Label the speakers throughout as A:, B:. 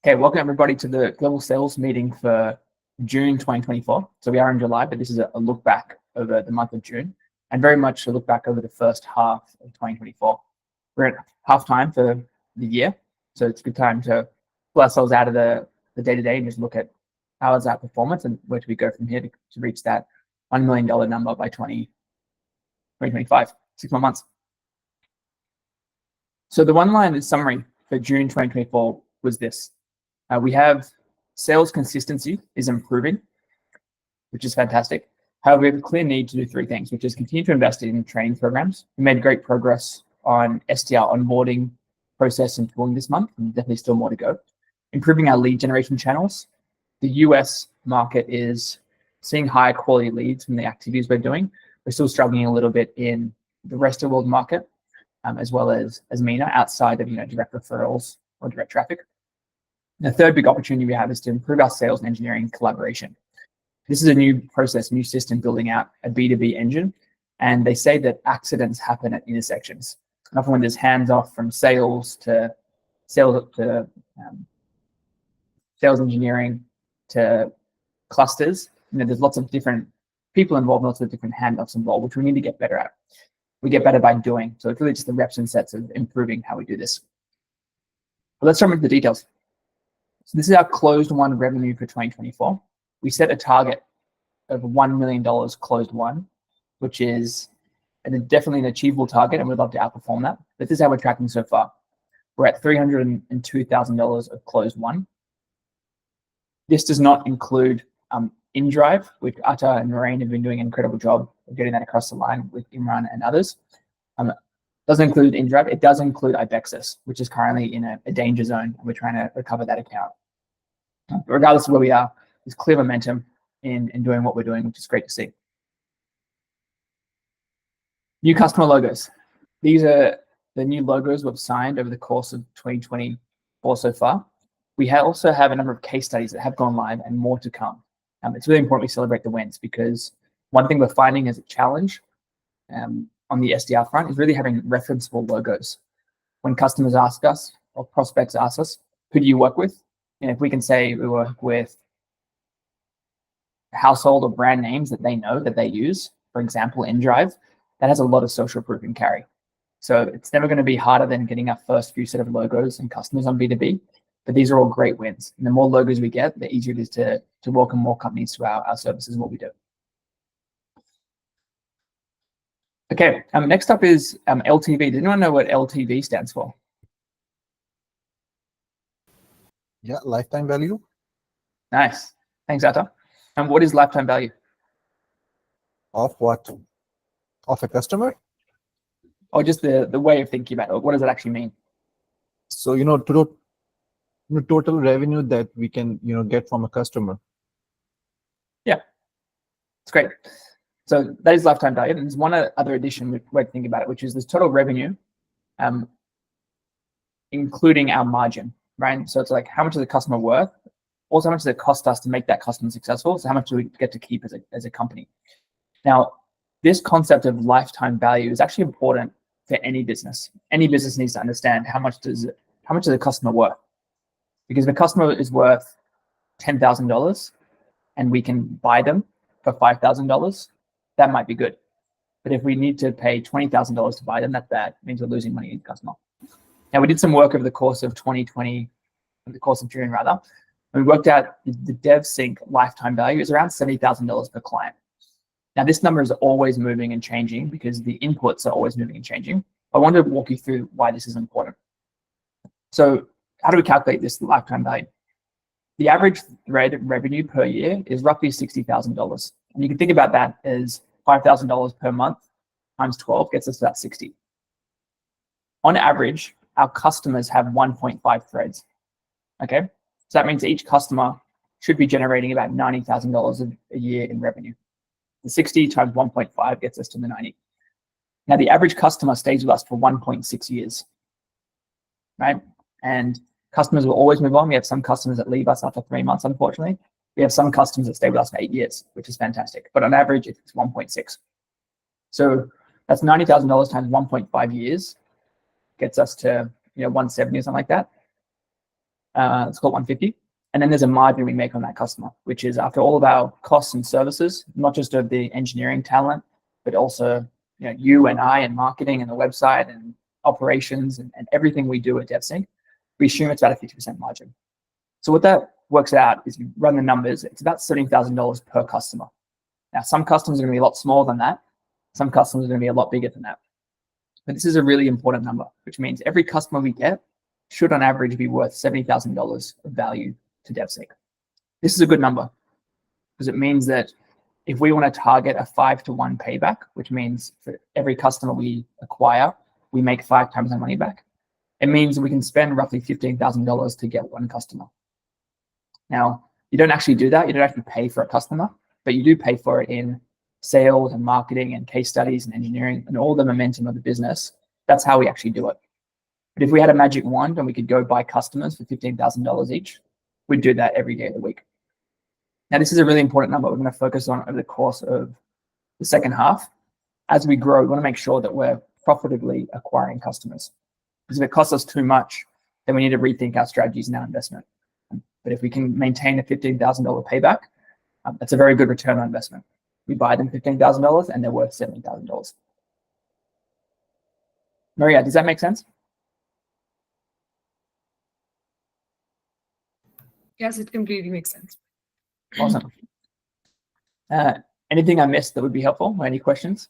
A: Okay, welcome everybody to the global sales meeting for June 2024. So we are in July, but this is a look back over the month of June and very much a look back over the first half of 2024. We're at halftime for the year, so it's a good time to pull ourselves out of the day-to-day and just look at how is our performance and where do we go from here to reach that $1 million number by 2025, 6 more months. So the one line in summary for June 2024 was this. We have sales consistency is improving, which is fantastic. However, we have a clear need to do three things, which is continue to invest in training programs. We made great progress on SDR onboarding process and tooling this month, and definitely still more to go. Improving our lead generation channels. The US market is seeing higher quality leads from the activities we're doing. We're still struggling a little bit in the rest of the world market, as well as MENA, outside of direct referrals or direct traffic. The third big opportunity we have is to improve our sales and engineering collaboration. This is a new process, new system building out a B2B engine. And they say that accidents happen at intersections. And often when there's hands off from sales to sales engineering to clusters, there's lots of different people involved, lots of different handoffs involved, which we need to get better at. We get better by doing. So it's really just the reps and sets of improving how we do this. But let's jump into the details. So this is our closed won revenue for 2024. We set a target of $1 million closed won, which is definitely an achievable target, and we'd love to outperform that. But this is how we're tracking so far. We're at $302,000 of closed won. This does not include InDrive, which Atta and Noreen have been doing an incredible job of getting that across the line with Imran and others. Doesn't include InDrive. It does include Ibexus, which is currently in a danger zone, and we're trying to recover that account. But regardless of where we are, there's clear momentum in doing what we're doing, which is great to see. New customer logos. These are the new logos we've signed over the course of 2024 so far. We also have a number of case studies that have gone live and more to come. It's really important we celebrate the wins, because one thing we're finding as a challenge on the SDR front is really having referenceable logos. When customers ask us or prospects ask us, who do you work with? And if we can say we work with household or brand names that they know that they use, for example, InDrive, that has a lot of social proof and carry. So it's never going to be harder than getting our first few set of logos and customers on B2B. But these are all great wins. And the more logos we get, the easier it is to welcome more companies to our services and what we do. Okay, next up is LTV. Does anyone know what LTV stands for?
B: Yeah, lifetime value.
A: Nice. Thanks, Atta. And what is lifetime value?
B: Of what? Of a customer?
A: Or just the way of thinking about it. What does it actually mean?
B: So, total revenue that we can, get from a customer.
A: Yeah, it's great. So that is lifetime value. And there's one other addition way to think about it, which is this total revenue, including our margin, right? So it's like, how much is the customer worth? Also, how much does it cost us to make that customer successful? So how much do we get to keep as a company? Now, this concept of lifetime value is actually important for any business. Any business needs to understand how much is the customer worth? Because if a customer is worth $10,000 and we can buy them for $5,000, that might be good. But if we need to pay $20,000 to buy them, that's bad. It means we're losing money in the customer. Now, we did some work over the course of 2020, over the course of June rather, and we worked out the Devsinc lifetime value is around $70,000 per client. Now, this number is always moving and changing because the inputs are always moving and changing. I wanted to walk you through why this is important. So how do we calculate this lifetime value? The average revenue per year is roughly $60,000. And you can think about that as $5,000 per month times 12 gets us to that 60. On average, our customers have 1.5 threads. Okay, so that means each customer should be generating about $90,000 a year in revenue. The 60 times 1.5 gets us to the 90. Now, the average customer stays with us for 1.6 years, right? And customers will always move on. We have some customers that leave us after 3 months, unfortunately. We have some customers that stay with us for 8 years, which is fantastic. But on average, it's 1.6. So that's $90,000 times 1.5 years gets us to 170 or something like that. Let's call it 150. And then there's a margin we make on that customer, which is after all of our costs and services, not just of the engineering talent, but also you and I and marketing and the website and operations and everything we do at Devsinc, we assume it's about a 50% margin. So what that works out is you run the numbers, it's about $70,000 per customer. Now, some customers are going to be a lot smaller than that. Some customers are going to be a lot bigger than that. But this is a really important number, which means every customer we get should on average be worth $70,000 of value to Devsinc. This is a good number because it means that if we want to target a 5-to-1 payback, which means for every customer we acquire, we make 5 times our money back, it means we can spend roughly $15,000 to get one customer. Now, you don't actually do that. You don't actually pay for a customer, but you do pay for it in sales and marketing and case studies and engineering and all the momentum of the business. That's how we actually do it. But if we had a magic wand and we could go buy customers for $15,000 each, we'd do that every day of the week. Now, this is a really important number we're going to focus on over the course of the second half. As we grow, we want to make sure that we're profitably acquiring customers. Because if it costs us too much, then we need to rethink our strategies and our investment. But if we can maintain a $15,000 payback, that's a very good return on investment. We buy them $15,000 and they're worth $70,000. Maria, does that make sense?
C: Yes, it completely makes sense.
A: Awesome. Anything I missed that would be helpful or any questions?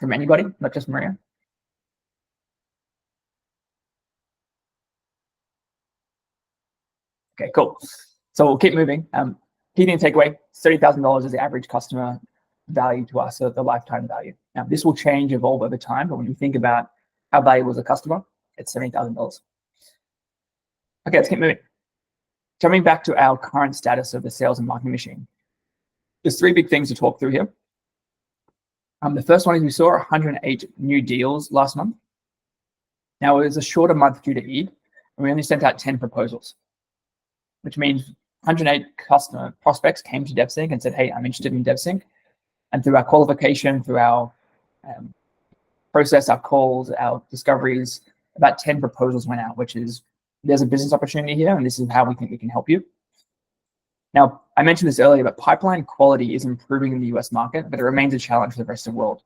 A: From anybody, not just Maria? Okay, cool. So we'll keep moving. Key thing takeaway, $30,000 is the average customer value to us, so the lifetime value. Now, this will change, evolve over time, but when you think about how valuable is a customer, it's $70,000. Okay, let's keep moving. Coming back to our current status of the sales and marketing machine. There's 3 big things to talk through here. The first one is we saw 108 new deals last month. Now, it was a shorter month due to Eid, and we only sent out 10 proposals, which means 108 customer prospects came to Devsinc and said, hey, I'm interested in Devsinc. And through our qualification, through our process, our calls, our discoveries, about 10 proposals went out, which is, there's a business opportunity here, and this is how we think we can help you. Now, I mentioned this earlier, but pipeline quality is improving in the US market, but it remains a challenge for the rest of the world.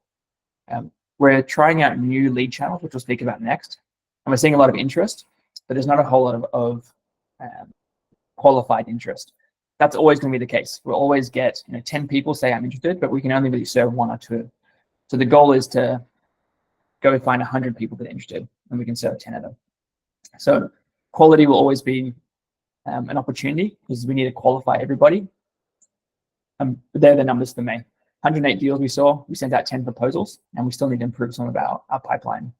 A: We're trying out new lead channels, which we'll speak about next, and we're seeing a lot of interest, but there's not a whole lot of qualified interest. That's always going to be the case. We'll always get 10 people say I'm interested, but we can only really serve 1 or 2. So the goal is to go find 100 people that are interested, and we can serve 10 of them. So quality will always be an opportunity because we need to qualify everybody. They're the numbers for me. 108 deals we saw, we sent out 10 proposals, and we still need to improve some of our pipeline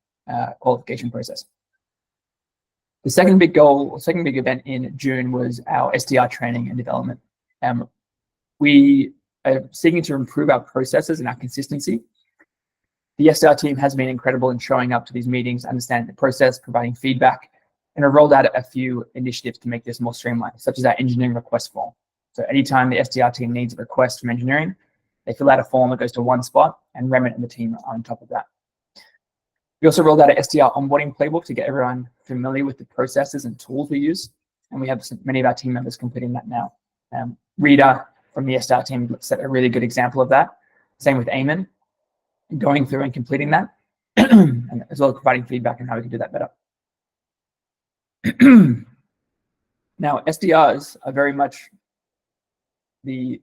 A: qualification process. The second big goal, second big event in June was our SDR training and development. We are seeking to improve our processes and our consistency. The SDR team has been incredible in showing up to these meetings, understanding the process, providing feedback, and I've rolled out a few initiatives to make this more streamlined, such as our engineering request form. So anytime the SDR team needs a request from engineering, they fill out a form that goes to one spot, and Remit and the team are on top of that. We also rolled out an SDR onboarding playbook to get everyone familiar with the processes and tools we use, and we have many of our team members completing that now. Rita from the SDR team set a really good example of that. Same with Eamon, going through and completing that, and as well as providing feedback on how we can do that better. Now, SDRs are very much the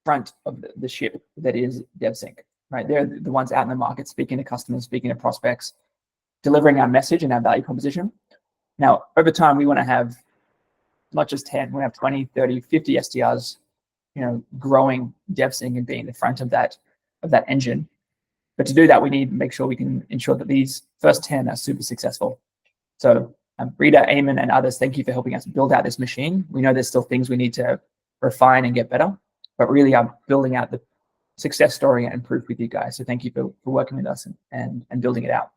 A: front of the ship that is Devsinc, right? They're the ones out in the market, speaking to customers, speaking to prospects, delivering our message and our value proposition. Now, over time, we want to have not just 10, we have 20, 30, 50 SDRs, growing Devsinc and being the front of that engine. But to do that, we need to make sure we can ensure that these first 10 are super successful. So Rita, Eamon, and others, thank you for helping us build out this machine. We know there's still things we need to refine and get better, but really I'm building out the success story and proof with you guys. So thank you for working with us and building it out.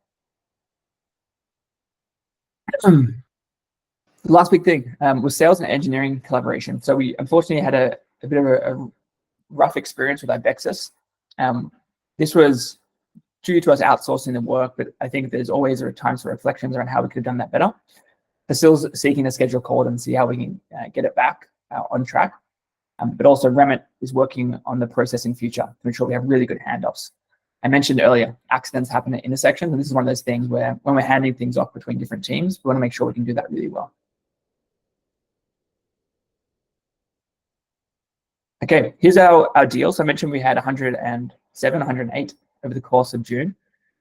A: The last big thing was sales and engineering collaboration. So we unfortunately had a bit of a rough experience with Ibexus. This was due to us outsourcing the work, but I think there's always times for reflections around how we could have done that better. Facil's seeking a schedule call and see how we can get it back on track. But also Remit is working on the processing future to ensure we have really good handoffs. I mentioned earlier, accidents happen at intersections, and this is one of those things where when we're handing things off between different teams, we want to make sure we can do that really well. Okay, here's our deals. I mentioned we had 107, 108 over the course of June.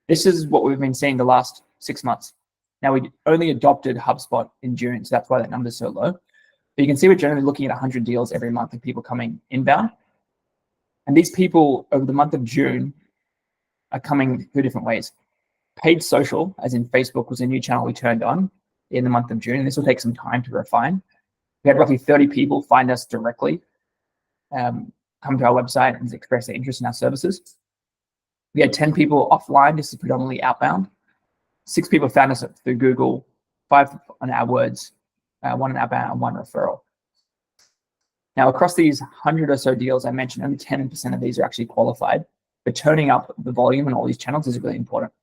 A: This is what we've been seeing the last 6 months. Now, we only adopted HubSpot in June, so that's why that number is so low. But you can see we're generally looking at 100 deals every month of people coming inbound. And these people over the month of June are coming through different ways. Paid social, as in Facebook, was a new channel we turned on in the month of June. And this will take some time to refine. We had roughly 30 people find us directly, come to our website and express their interest in our services. We had 10 people offline. This is predominantly outbound. 6 people found us through Google, 5 on AdWords, 1 on outbound, and 1 referral. Now, across these 100 or so deals I mentioned, only 10% of these are actually qualified. But turning up the volume on all these channels is really important.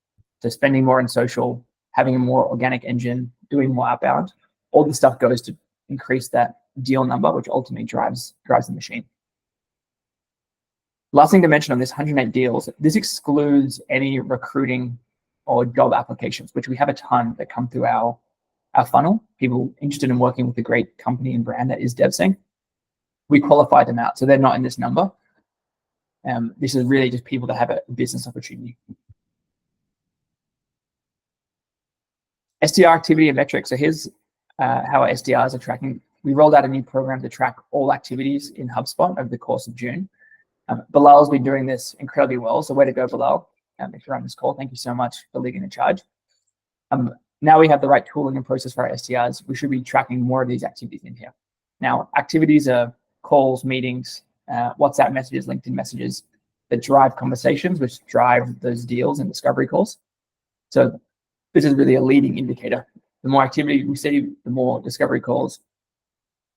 A: So spending more on social, having a more organic engine, doing more outbound, all this stuff goes to increase that deal number, which ultimately drives the machine. Last thing to mention on this 108 deals, this excludes any recruiting or job applications, which we have a ton that come through our funnel, people interested in working with a great company and brand that is Devsinc. We qualify them out, so they're not in this number. This is really just people that have a business opportunity. SDR activity and metrics. So here's how our SDRs are tracking. We rolled out a new program to track all activities in HubSpot over the course of June. Bilal's been doing this incredibly well, so way to go, Bilal. If you're on this call, thank you so much for leading the charge. Now we have the right tooling and process for our SDRs. We should be tracking more of these activities in here. Now, activities are calls, meetings, WhatsApp messages, LinkedIn messages that drive conversations, which drive those deals and discovery calls. So this is really a leading indicator. The more activity we see, the more discovery calls,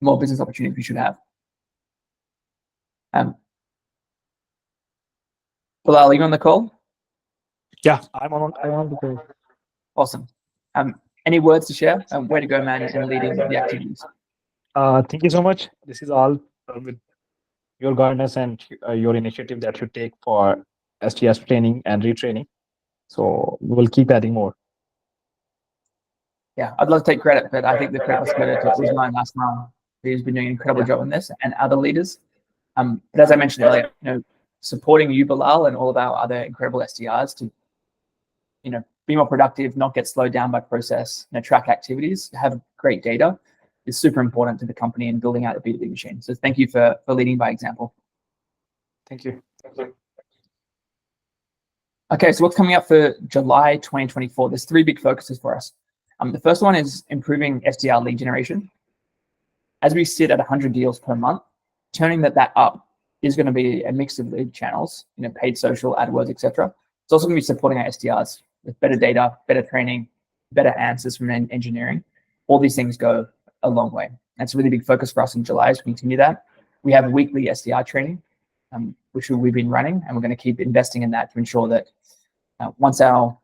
A: the more business opportunities we should have. Bilal, are you on the call?
D: Yeah, I'm on the call.
A: Awesome. Any words to share? Way to go, man, in leading the activities.
D: Thank you so much. This is all with your guidance and your initiative that you take for STS training and retraining. So we will keep adding more.
A: Yeah, I'd love to take credit, but I think the credit was credit to Usman last month. He's been doing an incredible job on this, and other leaders. But as I mentioned earlier, supporting you, Bilal, and all of our other incredible SDRs to, be more productive, not get slowed down by process, track activities, have great data is super important to the company and building out a B2B machine. So thank you for leading by example.
D: Thank you.
A: Okay, so what's coming up for July 2024? There's 3 big focuses for us. The first one is improving SDR lead generation. As we sit at 100 deals per month, turning that up is going to be a mix of lead channels, paid social, AdWords, etc. It's also going to be supporting our SDRs with better data, better training, better answers from engineering. All these things go a long way. That's a really big focus for us in July as we continue that. We have weekly SDR training, which we've been running, and we're going to keep investing in that to ensure that once our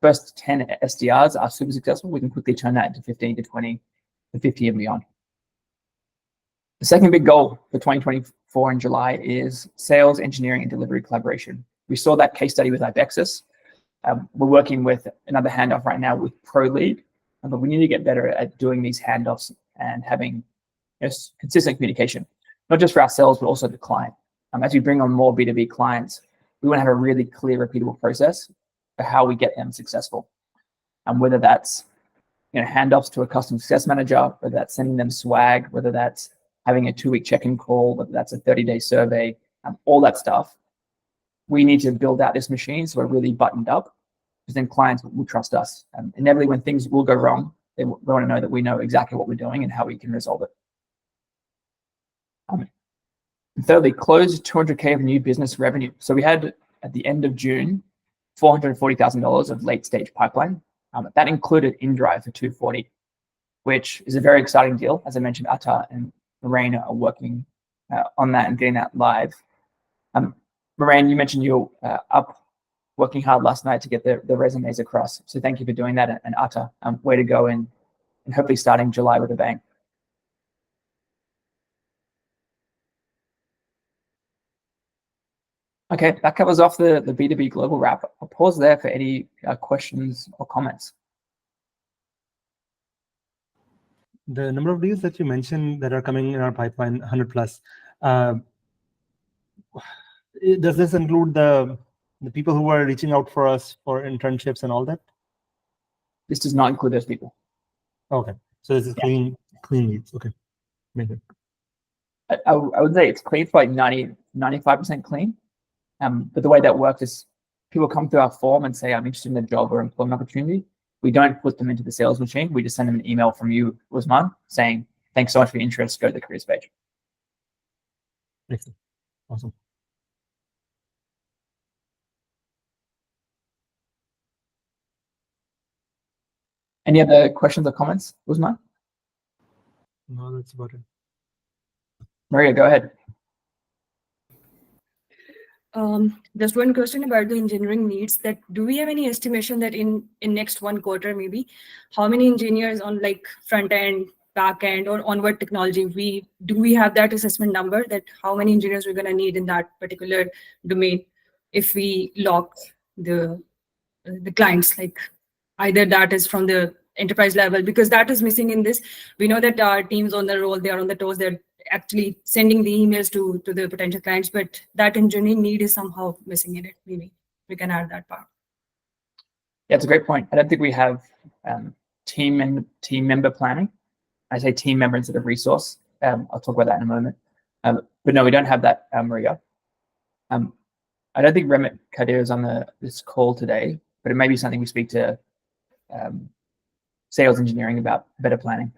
A: first 10 SDRs are super successful, we can quickly turn that into 15 to 20 to 50 and beyond. The second big goal for 2024 in July is sales, engineering, and delivery collaboration. We saw that case study with Ibexus. We're working with another handoff right now with ProLead, but we need to get better at doing these handoffs and having consistent communication, not just for ourselves, but also the client. As we bring on more B2B clients, we want to have a really clear, repeatable process for how we get them successful. Whether that's handoffs to a customer success manager, whether that's sending them swag, whether that's having a 2-week check-in call, whether that's a 30-day survey, all that stuff. We need to build out this machine so we're really buttoned up, because then clients will trust us. Inevitably, when things will go wrong, they want to know that we know exactly what we're doing and how we can resolve it. And thirdly, close 200K of new business revenue. So we had, at the end of June, $440,000 of late-stage pipeline. That included InDrive for 240, which is a very exciting deal. As I mentioned, Atta and Lorraine are working on that and getting that live. Lorraine, you mentioned you're up working hard last night to get the resumes across. So thank you for doing that. And Atta, way to go, and hopefully starting July with a bang. Okay, that covers off the B2B global wrap. I'll pause there for any questions or comments.
E: The number of deals that you mentioned that are coming in our pipeline, 100 plus, does this include the people who are reaching out for us for internships and all that?
A: This does not include those people.
E: Okay, so this is clean leads. Okay, maybe.
A: I would say it's clean for like 95% clean. But the way that works is people come through our form and say, I'm interested in a job or employment opportunity. We don't put them into the sales machine. We just send them an email from you, Usman, saying, thanks so much for your interest. Go to the careers page.
E: Excellent. Awesome.
A: Any other questions or comments, Usman?
E: No, that's about it.
A: Maria, go ahead.
C: Just one question about the engineering needs. That do we have any estimation that in next 1 quarter maybe, how many engineers on like front end, back end, or onward technology do we have that assessment number, that how many engineers we're gonna need in that particular domain if we lock the clients, like either that is from the enterprise level, because that is missing in this. We know that our teams on the roll, they are on the toes, they're actually sending the emails to the potential clients, but that engineering need is somehow missing in it. Maybe we can add that part.
A: Yeah, it's a great point. I don't think we have team member planning. I say team member instead of resource. I'll talk about that in a moment. But no, we don't have that, Maria. I don't think Remit Kadir is on this call today, but it may be something we speak to sales engineering about better planning.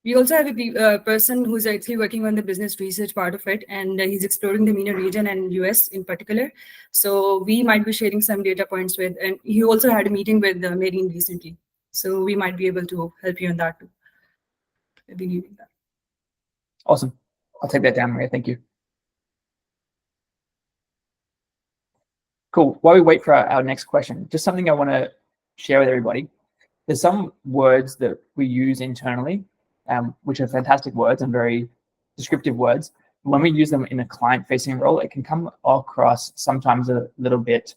C: We also have a person who's actually working on the business research part of it, and he's exploring the MENA region and US in particular. So we might be sharing some data points with, and he also had a meeting with Marine recently. So we might be able to help you on that too. If you need that.
A: Awesome. I'll take that down, Maria. Thank you. Cool. While we wait for our next question, just something I want to share with everybody. There's some words that we use internally, which are fantastic words and very descriptive words. When we use them in a client-facing role, it can come across sometimes a little bit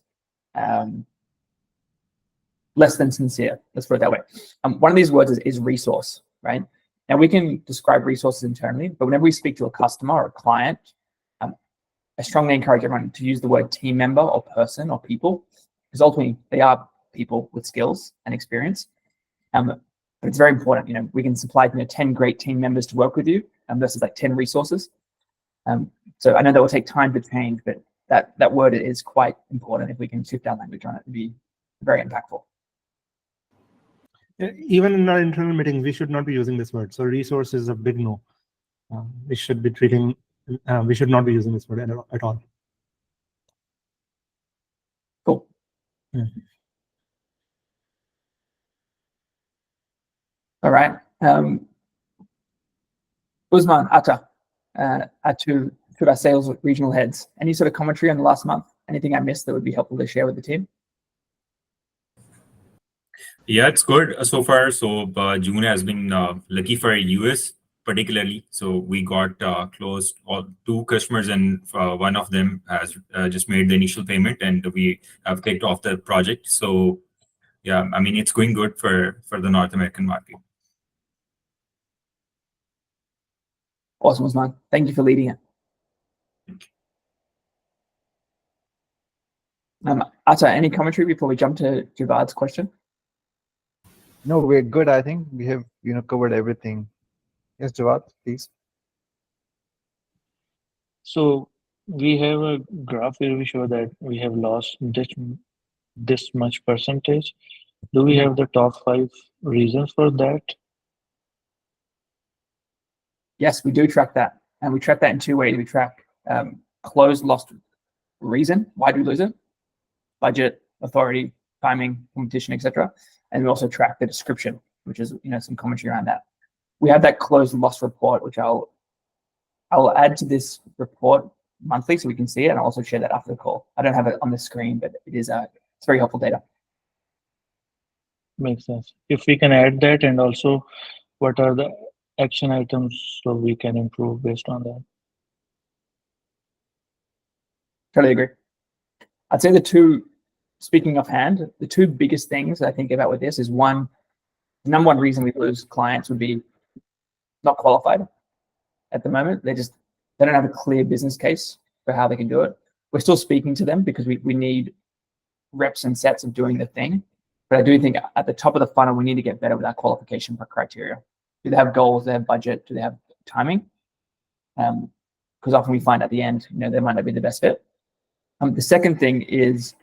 A: less than sincere. Let's put it that way. One of these words is resource, right? Now we can describe resources internally, but whenever we speak to a customer or a client, I strongly encourage everyone to use the word team member or person or people, because ultimately they are people with skills and experience. But it's very important. We can supply 10 great team members to work with you versus like 10 resources. So I know that will take time to change, but that word is quite important. If we can shift our language on it, it'd be very impactful.
E: Even in our internal meetings, we should not be using this word. So resource is a big no. We should be treating. We should not be using this word at all.
A: Cool.
E: Yeah.
A: All right. Usman, Atta, to our sales regional heads, any sort of commentary on the last month? Anything I missed that would be helpful to share with the team?
F: Yeah, it's good so far. So June has been lucky for US particularly. So we got closed all 2 customers, and one of them has just made the initial payment, and we have kicked off the project. So yeah, I mean, it's going good for the North American market.
A: Awesome, Usman. Thank you for leading it. Atta, any commentary before we jump to Javad's question?
B: No, we're good. I think we have covered everything. Yes, Javad, please.
G: So we have a graph where we show that we have lost this much percentage. Do we have the top 5 reasons for that?
A: Yes, we do track that. And we track that in 2 ways. We track closed lost reason. Why do we lose it? Budget, authority, timing, competition, etc. And we also track the description, which is some commentary around that. We have that closed loss report, which I'll add to this report monthly so we can see it, and I'll also share that after the call. I don't have it on the screen, but it is it's very helpful data.
G: Makes sense. If we can add that, and also what are the action items so we can improve based on that?
A: Totally agree. I'd say speaking offhand, the two biggest things I think about with this is one, the number one reason we lose clients would be not qualified at the moment. They don't have a clear business case for how they can do it. We're still speaking to them because we need reps and sets of doing the thing. But I do think at the top of the funnel, we need to get better with our qualification criteria. Do they have goals? Do they have budget? Do they have timing? Because often we find at the end, they might not be the best fit. The second thing is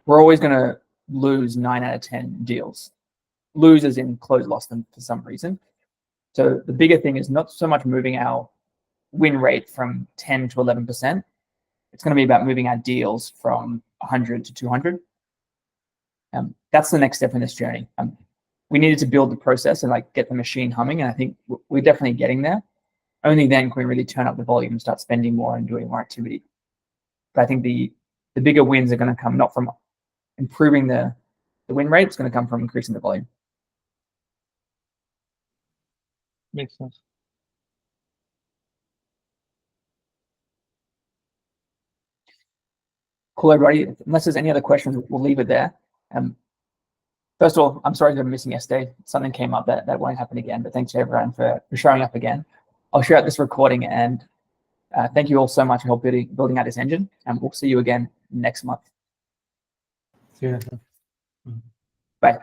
A: we're always going to lose 9 out of 10 deals. Lose as in lost them for some reason. So the bigger thing is not so much moving our win rate from 10 to 11%. It's going to be about moving our deals from 100 to 200. That's the next step in this journey. We needed to build the process and get the machine humming, and I think we're definitely getting there. Only then can we really turn up the volume and start spending more and doing more activity. But I think the bigger wins are going to come not from improving the win rate, it's going to come from increasing the volume.
G: Makes sense.
A: Cool, everybody. Unless there's any other questions, we'll leave it there. First of all, I'm sorry for missing yesterday. Something came up that won't happen again, but thanks to everyone for showing up again. I'll share out this recording, and thank you all so much for help building out this engine, and we'll see you again next month.
E: See you.
A: Bye.